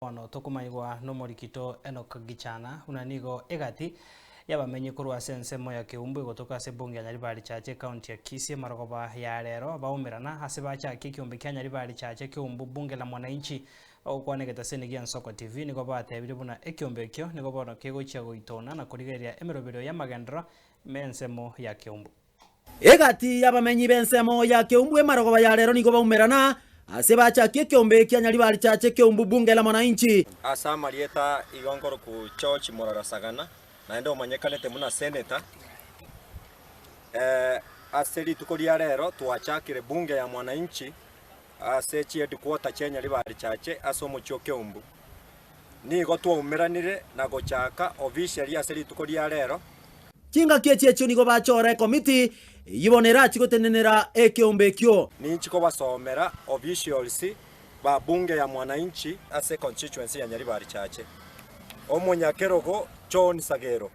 Ono tokumaigwa no morikito Enoch Gichana unanigo egati yabamenye kurwa sensemo ya Kiumbu gotoka se bunge ya Nyaribari chache county ya Kisii marogoba ya rero baumirana hase bacha kikiumbi kya Nyaribari chache Kiumbu bunge la mwananchi okwanegeta Senegia Nsoko TV nigo batebire buna ekiumbe kyo nigo bono kegochia goitona na kurigeria emerobero ya magendro mensemo ya Kiumbu egati yabamenyi bensemo ya Kiumbu marogoba ya rero nigo baumirana ase bachakie kiumbe kya Nyaribari chache Kiumbu bunge la mwananchi asa marieta igongoro ku George Morarasagana naende omanyekanete muna senator aseri tukoria rero twachakire bunge ya mwananchi ase chiedi kwota cha Nyaribari chache ase omochio Kiumbu nigo twaumiranire na gochaka officially aseri tukoria rero chinga kiechecho nigo bachore committee yibonera chigotenenera ekiumbe kyo ninchiko basomera officials ba bunge ya mwananchi ase constituency ya Nyaribari chache omonyakerogo John Sagero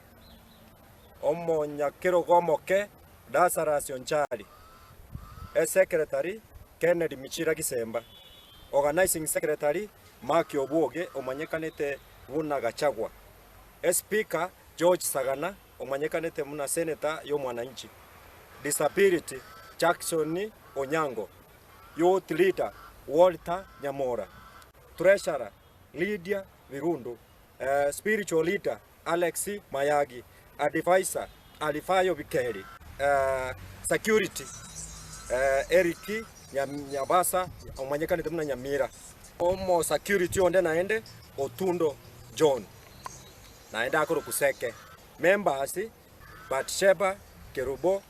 omonyakerogo moke Lazarus Onchari secretary Kennedy Michira Gisemba organizing secretary Mark Obuoge omanyekanete buna Gachagua speaker George Sagana omanyekanete muna senator yo mwananchi disability Jackson Onyango youth leader Walter Nyamora treasurer Lydia Virundu spiritual leader Alex Mayagi advisor Alifayo Bikeri security Eric Nyabasa omanyekanete muna Nyamira omo security onde naende Otundo John naenda akoro kuseke members Batsheba Kerubo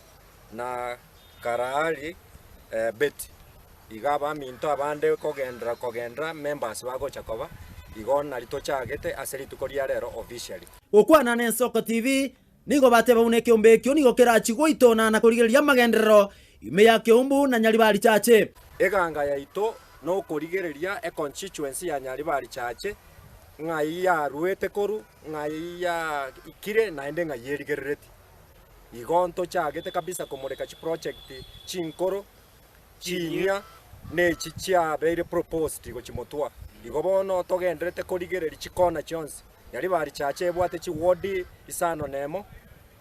na Karaali Betty igaba minto abande kogendra members bago chakoba igona litochagete aseri tukoria rero officially okwana na Nsoko TV nigo bateba une kiumbe kyo nigo kerachigo itona na kurigeria magendero ime ya Kiumbu na Nyaribari chache eganga ya ito no kurigeria constituency ya Nyaribari chache ngai ya ruete koru ngai ya ikire naende ngai yerigerereti igonto chagete kabisa komoreka chi project chinkoro chinya ne chichia beire proposed go chimotwa igobono togendrete kurigereri chikona chonse Nyaribari chache bwate chi ward isano nemo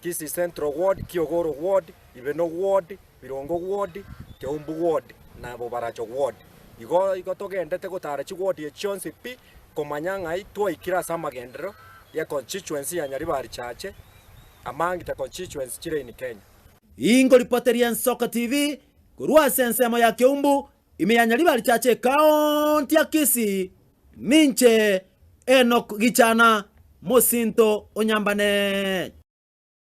Kisii Central Ward Kiogoro Ward Ibeno Ward Birongo Ward Kiumbu Ward na Bobaracho Ward igo togendete gotara chi ward ye chonse pi komanyanga itwa ikira samagendero ya constituency ya Nyaribari chache among the constituencies chile in Kenya. Ingo ripoteria Nsoko TV kurwa sensemo ya Kiumbu ime ya Nyaribari chache county ya Kisii minche Enoch Gichana Mosinto Onyambane.